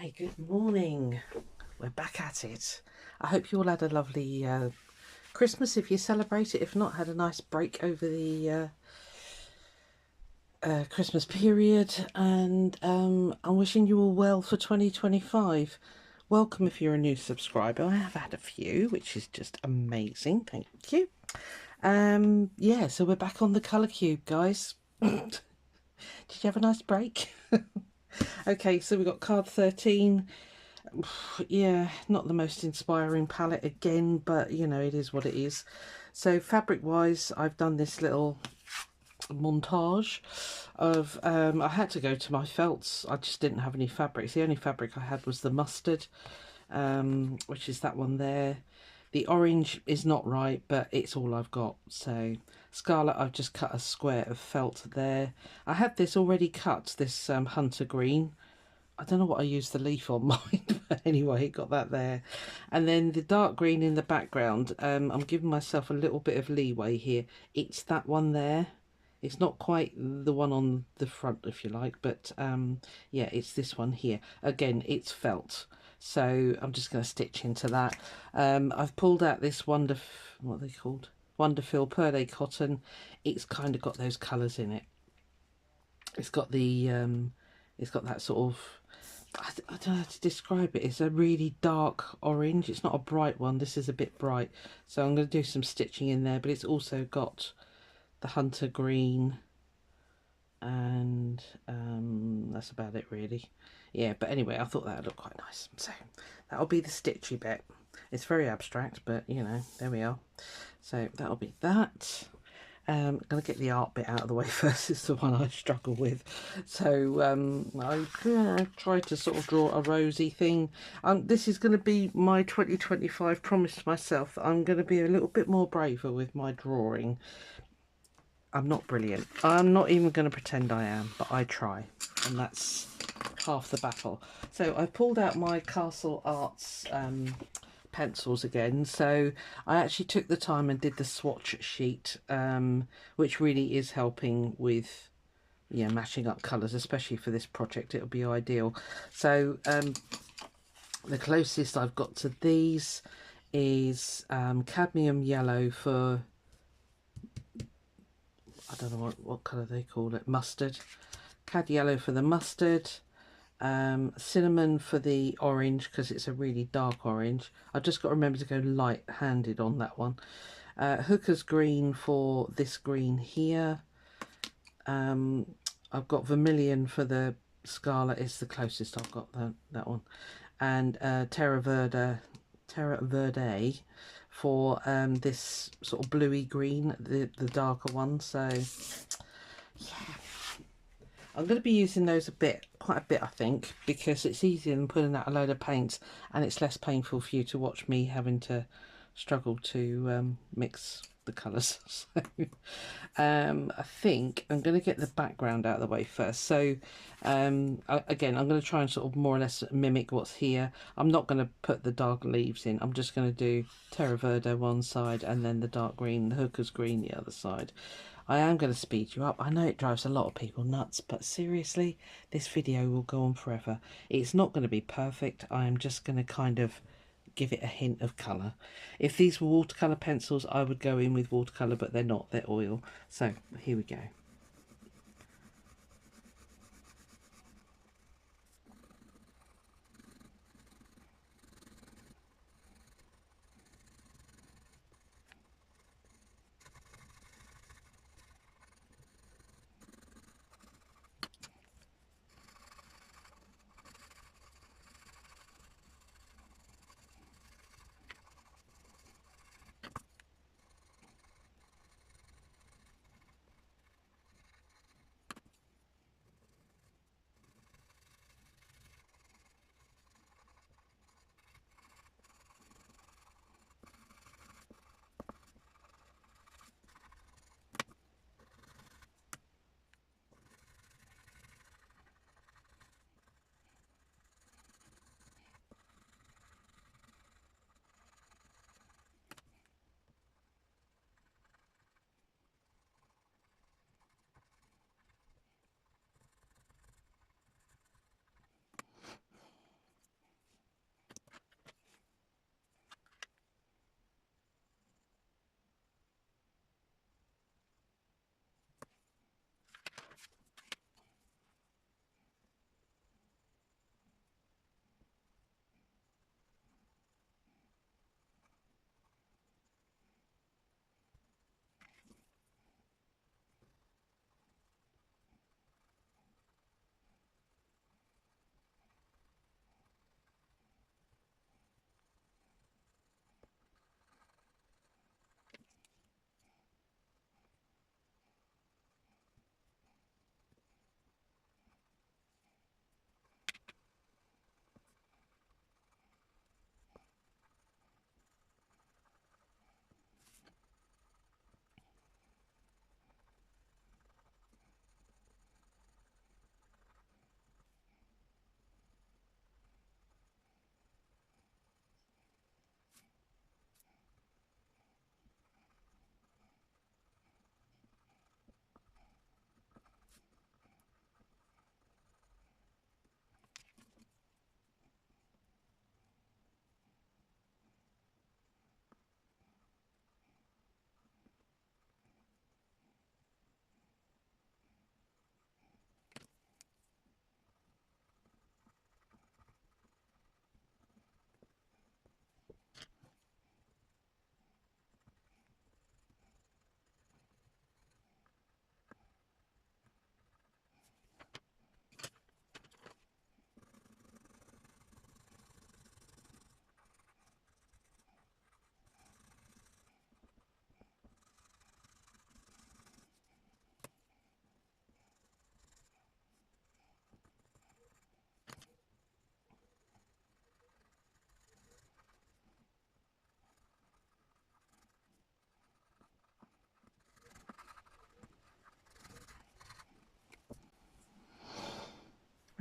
Hi, good morning. We're back at it. I hope you all had a lovely Christmas if you celebrate it. If not, had a nice break over the Christmas period. And I'm wishing you all well for 2025. Welcome if you're a new subscriber. I have had a few, which is just amazing. Thank you. Yeah, so we're back on the colour cube, guys. Did you have a nice break? Okay, so we've got card 13. Yeah, not the most inspiring palette again, but you know, it is what it is. So fabric wise, I've done this little montage of I had to go to my felts. I just didn't have any fabrics. The only fabric I had was the mustard, which is that one there. The orange is not right, but it's all I've got. So scarlet, I've just cut a square of felt there. I had this already cut, this hunter green. I don't know what I used the leaf on mine, but anyway, got that there. And then the dark green in the background, I'm giving myself a little bit of leeway here. It's that one there. It's not quite the one on the front, if you like, but yeah, it's this one here. Again, it's felt. So I'm just going to stitch into that. I've pulled out this what are they called? Wonderful Perle cotton. It's kind of got those colours in it. It's got that sort of, I don't know how to describe it. It's a really dark orange. It's not a bright one. This is a bit bright. So I'm going to do some stitching in there, but it's also got the hunter green, and that's about it really. Yeah, but anyway, I thought that would look quite nice. So that'll be the stitchy bit. It's very abstract, but you know, there we are. So that'll be that. I'm going to get the art bit out of the way first. It's the one I struggle with. So I tried to sort of draw a rosy thing. This is going to be my 2025 promise to myself. I'm going to be a little bit more braver with my drawing. I'm not brilliant. I'm not even going to pretend I am, but I try. And that's half the battle. So I pulled out my Castle Arts pencils again, so I actually took the time and did the swatch sheet, which really is helping with matching up colours, especially for this project. It'll be ideal. So the closest I've got to these is cadmium yellow for, I don't know what colour they call it, mustard. Cad yellow for the mustard. Cinnamon for the orange because it's a really dark orange. I've just got to remember to go light-handed on that one. Hooker's green for this green here. I've got vermilion for the scarlet. It's the closest I've got, that one. And Terra Verde for this sort of bluey green, the darker one. So yeah, I'm going to be using those quite a bit, I think, because it's easier than pulling out a load of paints, and it's less painful for you to watch me having to struggle to mix the colours. So I think I'm going to get the background out of the way first. So again, I'm going to try and sort of more or less mimic what's here. I'm not going to put the dark leaves in. I'm just going to do Terra Verde one side and then the dark green, the Hooker's green the other side. I am going to speed you up. I know it drives a lot of people nuts, but seriously, this video will go on forever. It's not going to be perfect. I am just going to kind of give it a hint of colour. If these were watercolour pencils, I would go in with watercolour, but they're not. They're oil. So here we go.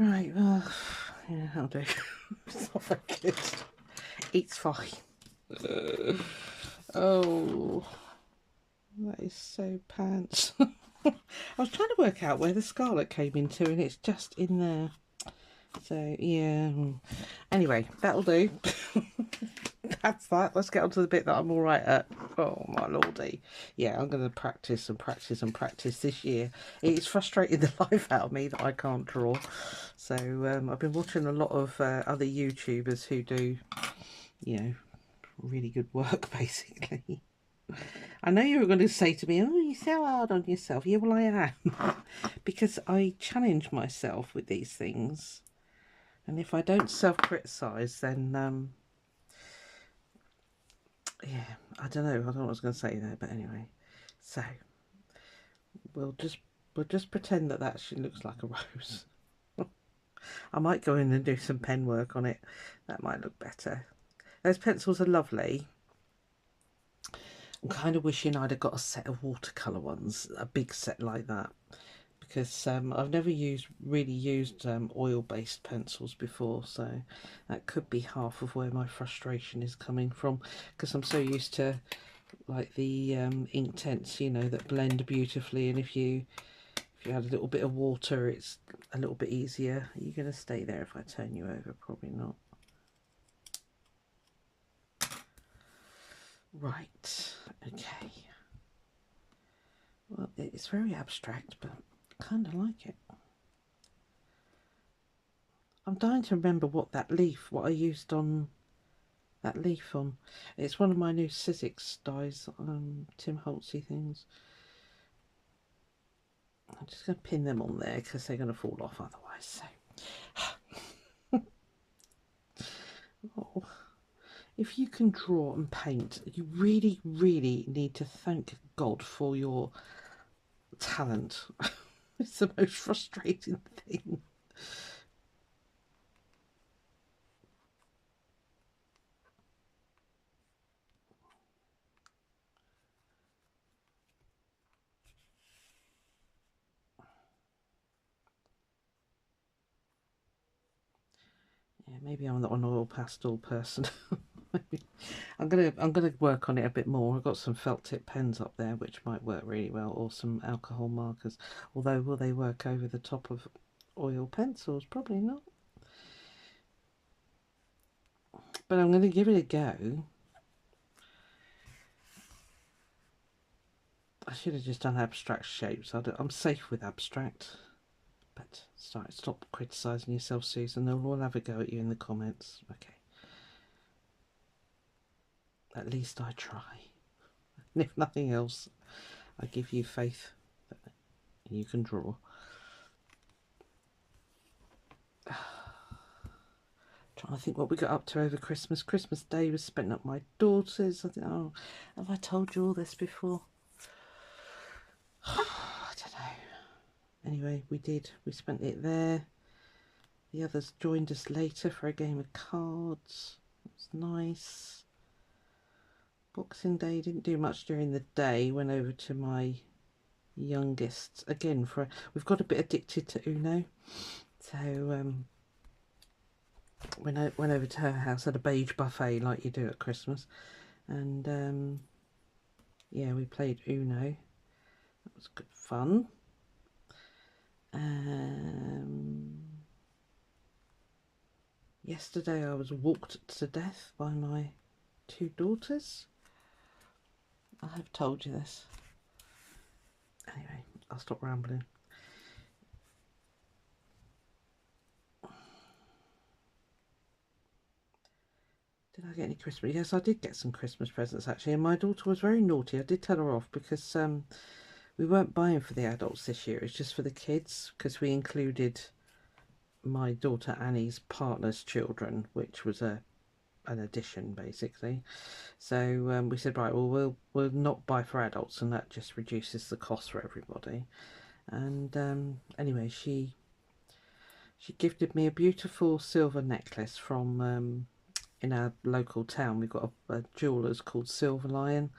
Right, well, yeah, I'll do. It's not very good. It's fine. Oh, that is so pants. I was trying to work out where the scarlet came into, and it's just in there. So, yeah. Anyway, that'll do. That's that. Let's get on to the bit that I'm all right at. Oh, my lordy. Yeah, I'm going to practice and practice and practice this year. It's frustrating the life out of me that I can't draw. So, I've been watching a lot of other YouTubers who do, you know, really good work, basically. I know you were going to say to me, oh, you're so hard on yourself. Yeah, well, I am. Because I challenge myself with these things. And if I don't self-criticise, then, yeah, I don't know. I don't know what I was going to say there. But anyway, so we'll just pretend that actually looks like a rose. I might go in and do some pen work on it. That might look better. Those pencils are lovely. I'm kind of wishing I'd have got a set of watercolour ones, a big set like that, because I've never really used oil-based pencils before, so that could be half of where my frustration is coming from, because I'm so used to like the Inktense, you know, that blend beautifully, and if you add a little bit of water, it's a little bit easier. Are you going to stay there if I turn you over? Probably not. Right, okay. Well, it's very abstract, but I kind of like it. I'm dying to remember what I used on that leaf on. It's one of my new Sizzix dies, Tim Holtzy things. I'm just going to pin them on there because they're going to fall off otherwise. So, oh, if you can draw and paint, you really, really need to thank God for your talent. It's the most frustrating thing. Yeah, maybe I'm not an oil pastel person. I'm gonna work on it a bit more. I've got some felt tip pens up there which might work really well, or some alcohol markers. Although will they work over the top of oil pencils? Probably not. But I'm going to give it a go. I should have just done abstract shapes. I'm safe with abstract. But stop criticising yourself, Susan. They'll all have a go at you in the comments. Okay. At least I try. And if nothing else, I give you faith that you can draw. Trying to think what we got up to over Christmas. Christmas Day was spent at my daughter's. I think, oh, have I told you all this before? I don't know. Anyway, we did. We spent it there. The others joined us later for a game of cards. It was nice. Boxing Day, didn't do much during the day. Went over to my youngest again we've got a bit addicted to Uno. So when I went over to her house, had a beige buffet like you do at Christmas, and yeah, we played Uno. That was good fun. Yesterday I was walked to death by my two daughters. I have told you this. Anyway, I'll stop rambling. Did I get any Christmas? Yes, I did get some Christmas presents actually, and my daughter was very naughty. I did tell her off because we weren't buying for the adults this year. It was just for the kids, because we included my daughter Annie's partner's children, which was an addition basically. So we said, right, well, we'll not buy for adults, and that just reduces the cost for everybody. And anyway, she gifted me a beautiful silver necklace from in our local town. We've got a jeweller's called Silver Lion,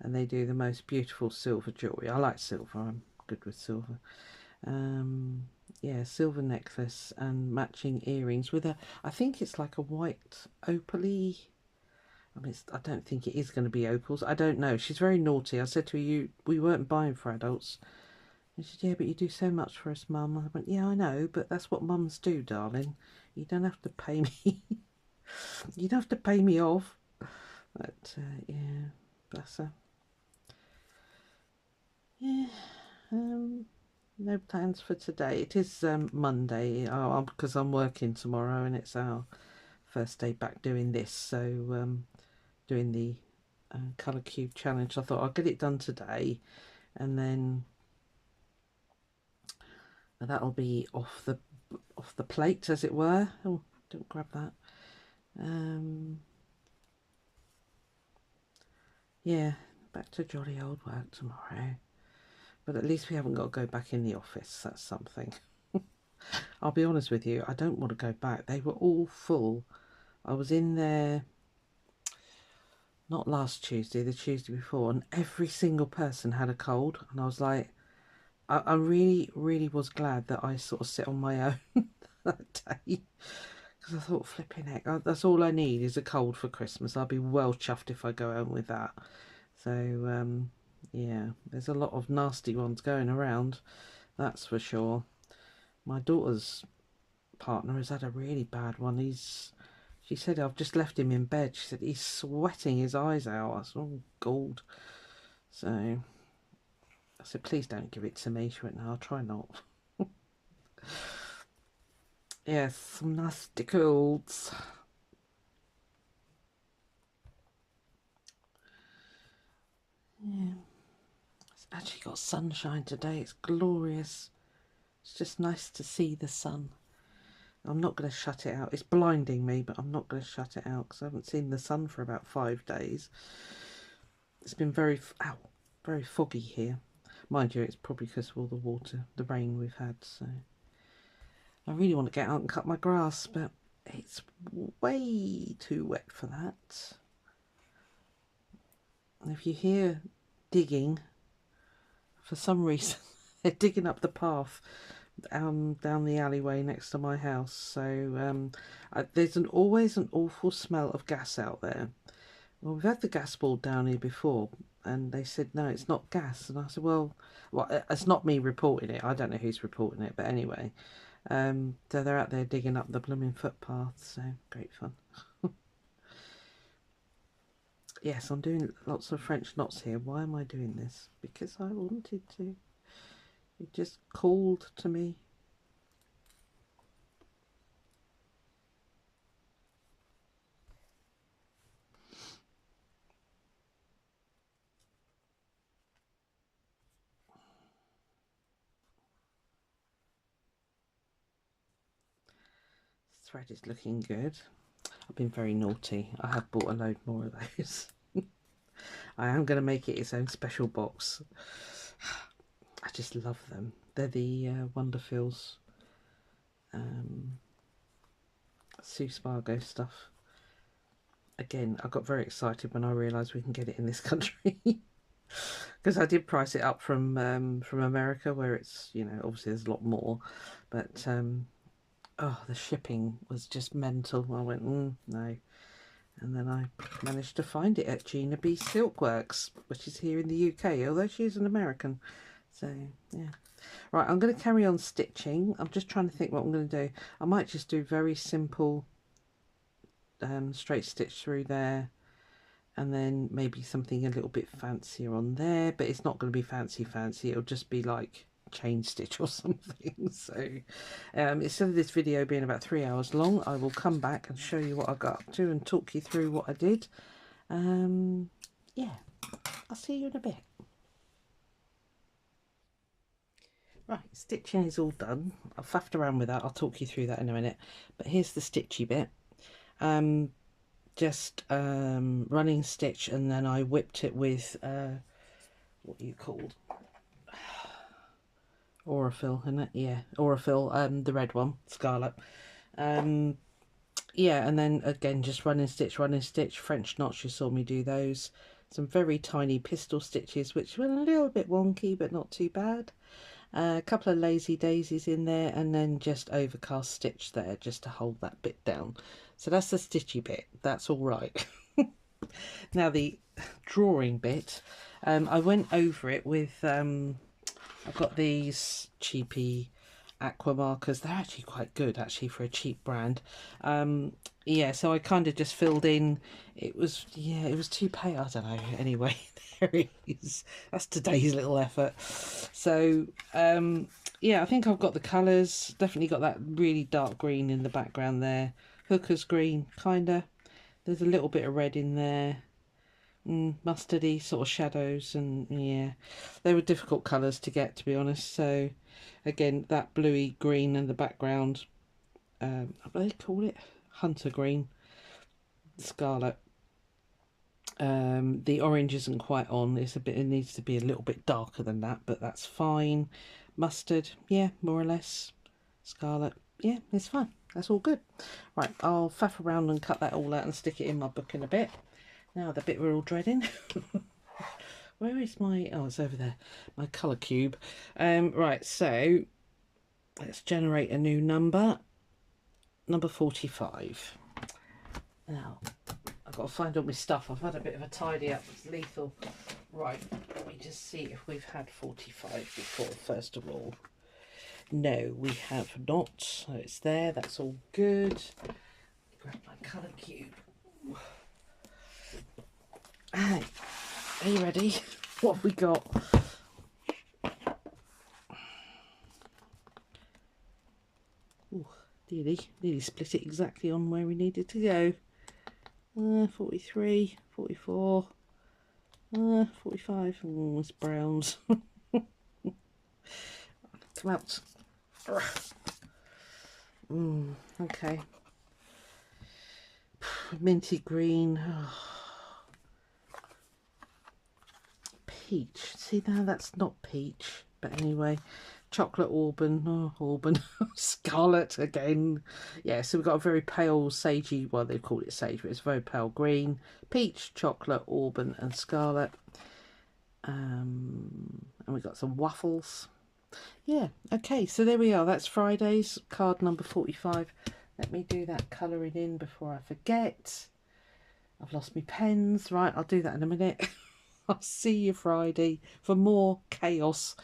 and they do the most beautiful silver jewellery. I like silver. I'm good with silver. yeah, silver necklace and matching earrings with a, I think it's like a white opaly. I mean, I don't think it is going to be opals. I don't know. She's very naughty. I said to her, we weren't buying for adults. And she said, yeah, but you do so much for us, Mum. I went, yeah, I know, but that's what mums do, darling. You don't have to pay me. You don't have to pay me off. But, yeah, bless her. Yeah, no plans for today. It is Monday, because I'm working tomorrow and it's our first day back doing this. So, doing the colour cube challenge. I thought I'll get it done today, and then that'll be off the plate, as it were. Oh, don't grab that. Yeah, back to jolly old work tomorrow. But at least we haven't got to go back in the office. That's something. I'll be honest with you, I don't want to go back. They were all full. I was in there not last Tuesday, the Tuesday before, and every single person had a cold. And I was like, I really, really was glad that I sort of sit on my own that day. Because I thought, flipping heck, that's all I need is a cold for Christmas. I'll be well chuffed if I go home with that. So, yeah, there's a lot of nasty ones going around, that's for sure. My daughter's partner has had a really bad one. She said, I've just left him in bed. She said, he's sweating his eyes out. I said, oh, God. So I said, please don't give it to me. She went, no, I'll try not. Yes, some nasty colds. Yeah. It's actually got sunshine today. It's glorious. It's just nice to see the sun. I'm not going to shut it out. It's blinding me, but I'm not going to shut it out because I haven't seen the sun for about 5 days. It's been very foggy here. Mind you, it's probably because of all the water, the rain we've had. So I really want to get out and cut my grass, but it's way too wet for that. And if you hear digging, for some reason, they're digging up the path down the alleyway next to my house. So there's always an awful smell of gas out there. Well, we've had the gas ball down here before, and they said, no, it's not gas. And I said, well, it's not me reporting it. I don't know who's reporting it, but anyway. So they're out there digging up the blooming footpath, so great fun. Yes, I'm doing lots of French knots here. Why am I doing this? Because I wanted to. It just called to me. This thread is looking good. I've been very naughty. I have bought a load more of those. I am going to make it its own special box. I just love them. They're the Wonderfills Sue Spargo stuff. Again, I got very excited when I realised we can get it in this country. Because I did price it up from America, where it's, you know, obviously there's a lot more. But, oh, the shipping was just mental. I went, no. And then I managed to find it at Gina B Silkworks, which is here in the UK, although she is an American. So, yeah. Right, I'm going to carry on stitching. I'm just trying to think what I'm going to do. I might just do very simple straight stitch through there, and then maybe something a little bit fancier on there, but it's not going to be fancy. It'll just be like chain stitch or something. So instead of this video being about 3 hours long, I will come back and show you what I got up to and talk you through what I did. Yeah, I'll see you in a bit. Right, stitching is all done. I've faffed around with that. I'll talk you through that in a minute. But here's the stitchy bit. Just running stitch, and then I whipped it with what you called Aurifil, isn't it? Yeah, Aurifil, the red one, Scarlet. Yeah, and then again just running stitch, French knots, you saw me do those. Some very tiny pistol stitches which were a little bit wonky but not too bad. A couple of lazy daisies in there, and then just overcast stitch there just to hold that bit down. So that's the stitchy bit, that's all right. Now the drawing bit, I went over it with I've got these cheapy aqua markers. They're actually quite good actually for a cheap brand. Yeah, so I kind of just filled in. It was too pale, I don't know. Anyway, there it is. That's today's little effort. So yeah, I think I've got the colours. Definitely got that really dark green in the background there. Hooker's green, kinda. There's a little bit of red in there. Mustardy sort of shadows, and yeah, they were difficult colours to get, to be honest. So again, that bluey green in the background, what do they call it? Hunter green, scarlet. The orange isn't quite on. It needs to be a little bit darker than that, but that's fine. Mustard, yeah, more or less. Scarlet, yeah, it's fine. That's all good. Right, I'll faff around and cut that all out and stick it in my book in a bit. Now the bit we're all dreading. Where is my... oh, it's over there. My colour cube. Right, so let's generate a new number. Number 45. Now, I've got to find all my stuff. I've had a bit of a tidy up. It's lethal. Right, let me just see if we've had 45 before, first of all. No, we have not. So it's there. That's all good. Grab my colour cube. Hey, are you ready? What have we got? Ooh, nearly split it exactly on where we needed to go. 43, 44, 45. Oh, it's browns. Come out. Okay. Minty green. Peach. See, now that's not peach, but anyway. Chocolate auburn. Oh, auburn. Scarlet again. Yeah, so we've got a very pale sagey, well, they call it sage, but it's very pale green. Peach, chocolate, auburn and scarlet. And we've got some waffles. Yeah, okay, so there we are. That's Friday's card number 45. Let me do that colouring in before I forget. I've lost my pens. Right, I'll do that in a minute. I'll see you Friday for more chaos.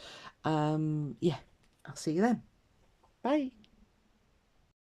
Yeah, I'll see you then. Bye.